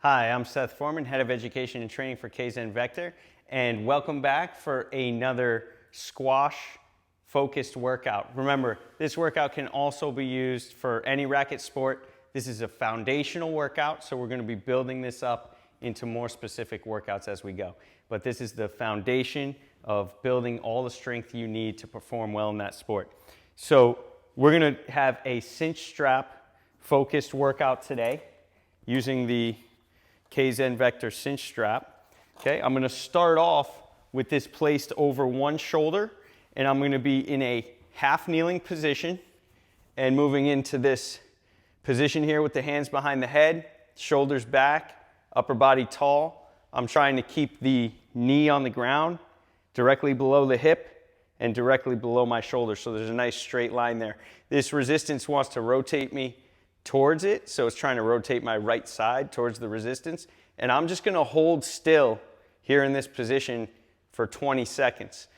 Hi, I'm Seth Forman, Head of Education and Training for Kayezen VECTOR, and welcome back for another squash-focused workout. Remember, this workout can also be used for any racket sport. This is a foundational workout, so we're going to be building this up into more specific workouts as we go. But this is the foundation of building all the strength you need to perform well in that sport. So we're going to have a cinch strap-focused workout today using the Kayezen VECTOR cinch strap. Okay, I'm going to start off with this placed over one shoulder, and I'm going to be in a half kneeling position and moving into this position here with the hands behind the head, shoulders back, upper body tall. I'm trying to keep the knee on the ground directly below the hip and directly below my shoulder, so there's a nice straight line there. This resistance wants to rotate me towards it, so it's trying to rotate my right side towards the resistance, and I'm just going to hold still here in this position for 20 seconds.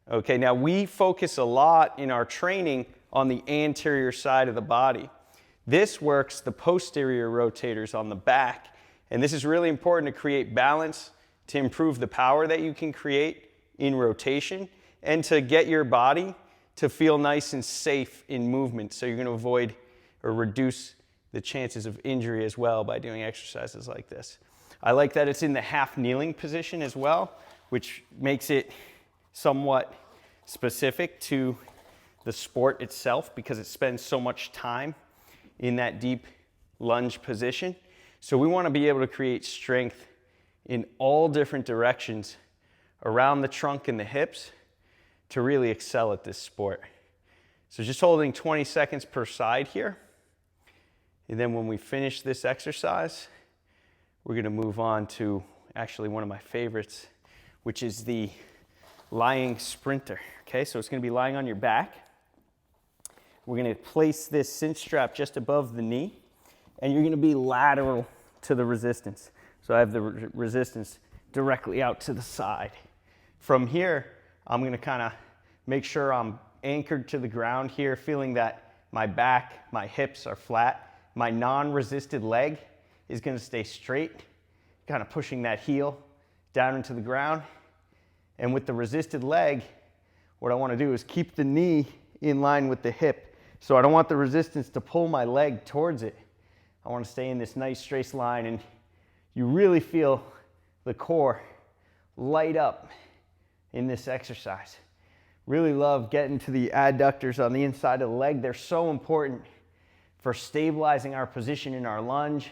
Okay, now we focus a lot in our training on the anterior side of the body. This works the posterior rotators on the back, and this is really important to create balance, to improve the power that you can create in rotation, and to get your body to feel nice and safe in movement, so you're going to avoid or reduce the chances of injury as well by doing exercises like this. I like that it's in the half kneeling position as well, which makes it somewhat specific to the sport itself because it spends so much time in that deep lunge position. So we want to be able to create strength in all different directions around the trunk and the hips to really excel at this sport. So just holding 20 seconds per side here. And then when we finish this exercise, we're going to move on to actually one of my favorites, which is the lying sprinter. Okay, so it's going to be lying on your back. We're going to place this cinch strap just above the knee, and you're going to be lateral to the resistance. So I have the resistance directly out to the side. From here, I'm going to kind of make sure I'm anchored to the ground here, feeling that my back, my hips are flat. My non-resisted leg is going to stay straight, kind of pushing that heel down into the ground. And with the resisted leg, what I want to do is keep the knee in line with the hip. So I don't want the resistance to pull my leg towards it. I want to stay in this nice straight line, and you really feel the core light up in this exercise. Really love getting to the adductors on the inside of the leg. They're so important for stabilizing our position in our lunge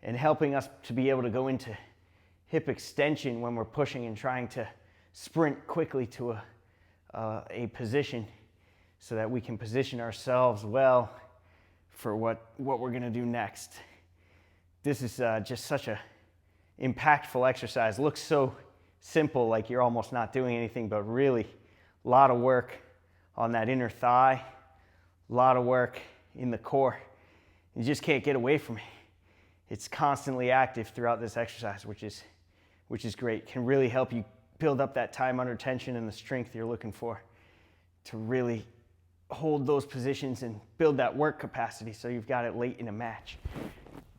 and helping us to be able to go into hip extension when we're pushing and trying to sprint quickly to a position so that we can position ourselves well for what we're going to do next. This is just such a impactful exercise. Looks so simple, like you're almost not doing anything, but really a lot of work on that inner thigh, a lot of work in the core. You just can't get away from it. It's constantly active throughout this exercise, which is great. Can really help you build up that time under tension and the strength you're looking for to really hold those positions and build that work capacity so you've got it late in a match.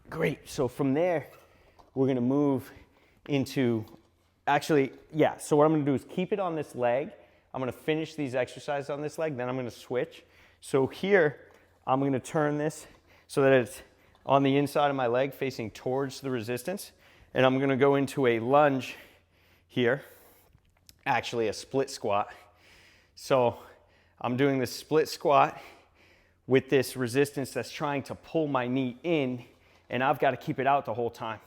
Great. So from there, we're going to move into so what I'm going to do is keep it on this leg. I'm going to finish these exercises on this leg, then I'm going to switch. So here, I'm going to turn this so that it's on the inside of my leg facing towards the resistance. And I'm going to go into a lunge here, actually a split squat. So I'm doing this split squat with this resistance that's trying to pull my knee in, and I've got to keep it out the whole time.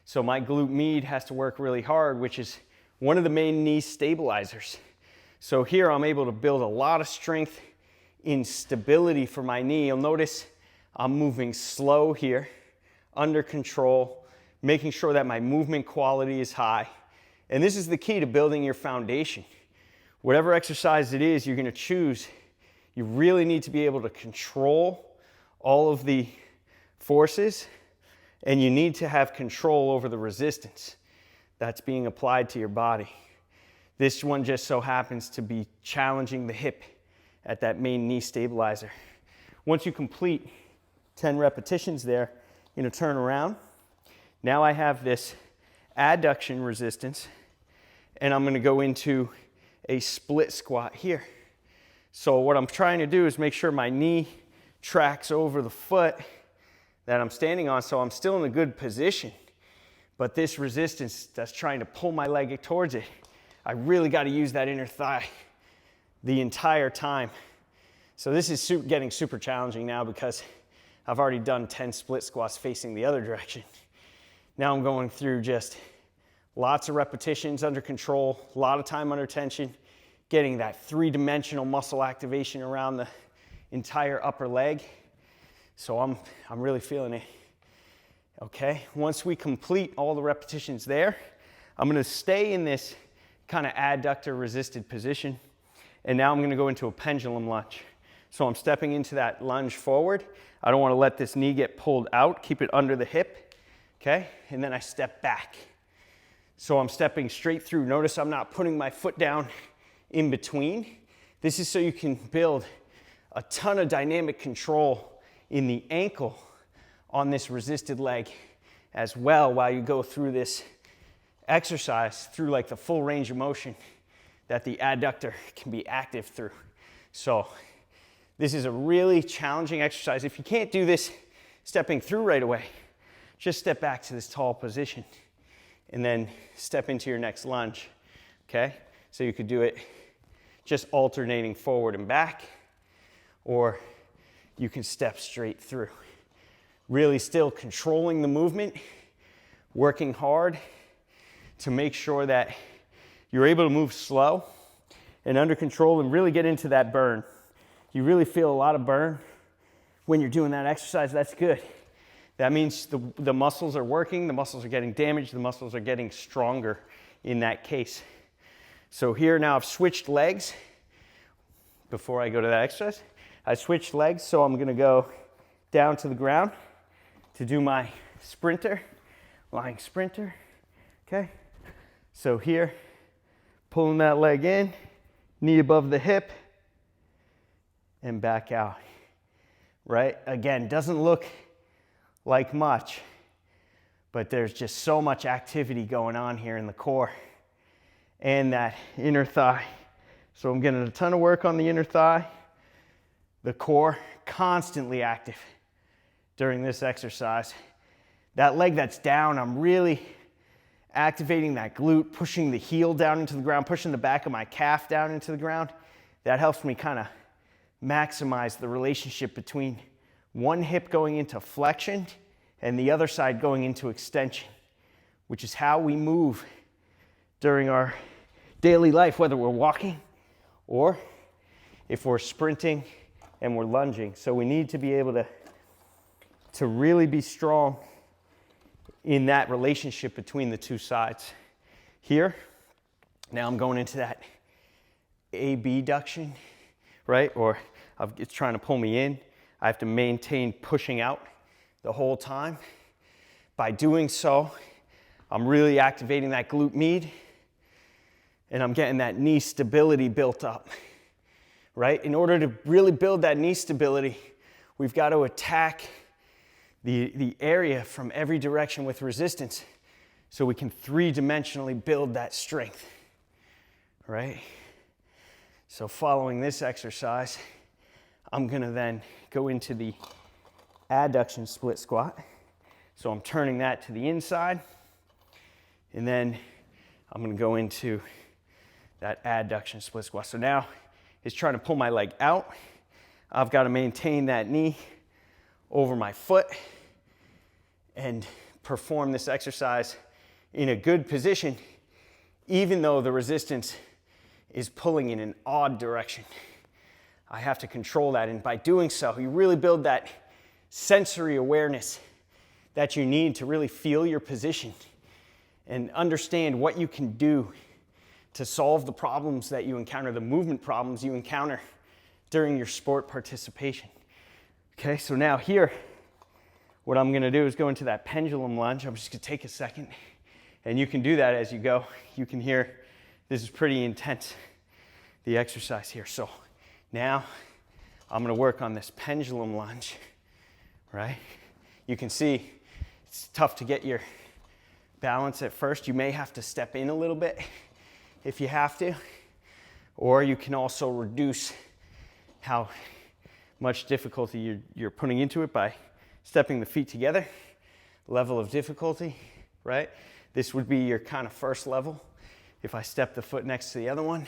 So my glute med has to work really hard, which is one of the main knee stabilizers. So here I'm able to build a lot of strength in stability for my knee. You'll notice I'm moving slow here, under control, making sure that my movement quality is high. And this is the key to building your foundation. Whatever exercise it is you're going to choose, you really need to be able to control all of the forces, and you need to have control over the resistance that's being applied to your body. This one just so happens to be challenging the hip at that main knee stabilizer. Once you complete 10 repetitions there, you're going to turn around, Now I have this adduction resistance, and I'm gonna go into a split squat here. So what I'm trying to do is make sure my knee tracks over the foot that I'm standing on, so I'm still in a good position. But this resistance that's trying to pull my leg towards it, I really got to use that inner thigh the entire time. So this is getting super challenging now because I've already done 10 split squats facing the other direction. Now I'm going through just lots of repetitions under control, a lot of time under tension, getting that three-dimensional muscle activation around the entire upper leg. So I'm really feeling it. Okay, once we complete all the repetitions there, I'm gonna stay in this kind of adductor resisted position. And now I'm gonna go into a pendulum lunge. So I'm stepping into that lunge forward. I don't wanna let this knee get pulled out, keep it under the hip, okay? And then I step back. So I'm stepping straight through. Notice I'm not putting my foot down in between. This is so you can build a ton of dynamic control in the ankle on this resisted leg as well while you go through this exercise through like the full range of motion that the adductor can be active through. So this is a really challenging exercise. If you can't do this stepping through right away, just step back to this tall position and then step into your next lunge, okay? So you could do it just alternating forward and back, or you can step straight through. Really still controlling the movement, working hard to make sure that you're able to move slow and under control and really get into that burn. You really feel a lot of burn when you're doing that exercise. That's good. That means the muscles are working, the muscles are getting damaged, the muscles are getting stronger in that case. So here now I've switched legs. Before I go to that exercise, I switched legs, so I'm gonna go down to the ground to do my sprinter, lying sprinter, okay? So here, pulling that leg in, knee above the hip, and back out, right? Again, doesn't look like much, but there's just so much activity going on here in the core and that inner thigh. So I'm getting a ton of work on the inner thigh, the core, constantly active during this exercise. That leg that's down, I'm really activating that glute, pushing the heel down into the ground, pushing the back of my calf down into the ground. That helps me kind of maximize the relationship between one hip going into flexion and the other side going into extension, which is how we move during our daily life, whether we're walking or if we're sprinting and we're lunging. So we need to be able to really be strong in that relationship between the two sides. Here, now I'm going into that abduction, right? Or it's trying to pull me in. I have to maintain pushing out the whole time. By doing so, I'm really activating that glute med, and I'm getting that knee stability built up, right? In order to really build that knee stability, we've got to attack the area from every direction with resistance so we can three-dimensionally build that strength, right? So following this exercise, I'm gonna then go into the adduction split squat. So I'm turning that to the inside, and then I'm gonna go into that adduction split squat. So now it's trying to pull my leg out. I've got to maintain that knee over my foot and perform this exercise in a good position, even though the resistance is pulling in an odd direction. I have to control that, and by doing so, you really build that sensory awareness that you need to really feel your position and understand what you can do to solve the problems that you encounter, the movement problems you encounter during your sport participation. Okay, so now here, what I'm gonna do is go into that pendulum lunge. I'm just gonna take a second, and you can do that as you go. You can hear this is pretty intense, the exercise here. So now I'm gonna work on this pendulum lunge, right? You can see it's tough to get your balance at first. You may have to step in a little bit if you have to, or you can also reduce how much difficulty you're putting into it by stepping the feet together. Level of difficulty, right? This would be your kind of first level. If I step the foot next to the other one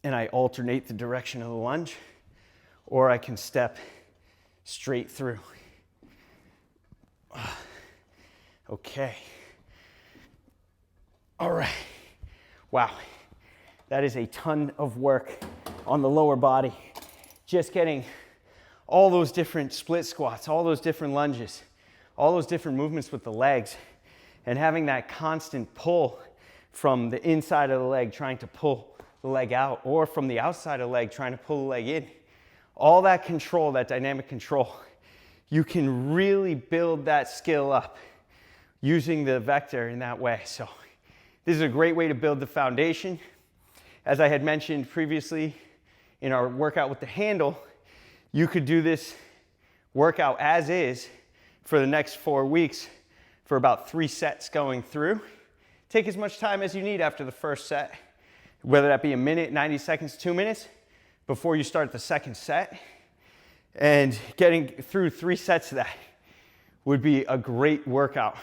and I alternate the direction of the lunge, or I can step straight through. Okay. All right. Wow. That is a ton of work on the lower body. Just getting all those different split squats, all those different lunges, all those different movements with the legs, and having that constant pull from the inside of the leg trying to pull the leg out, or from the outside of the leg trying to pull the leg in. All that control, that dynamic control, you can really build that skill up using the vector in that way. So this is a great way to build the foundation. As I had mentioned previously in our workout with the handle, you could do this workout as is for the next 4 weeks for about 3 sets going through. Take as much time as you need after the first set, whether that be a minute, 90 seconds, 2 minutes, before you start the second set. And getting through 3 sets of that would be a great workout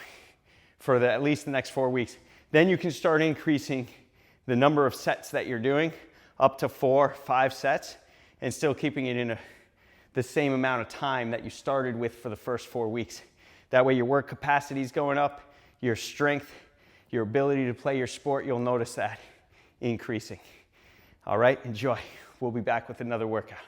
for at least the next 4 weeks. Then you can start increasing the number of sets that you're doing up to 4, 5 sets, and still keeping it in the same amount of time that you started with for the first 4 weeks. That way your work capacity is going up, your strength, your ability to play your sport, you'll notice that increasing. All right, enjoy. We'll be back with another workout.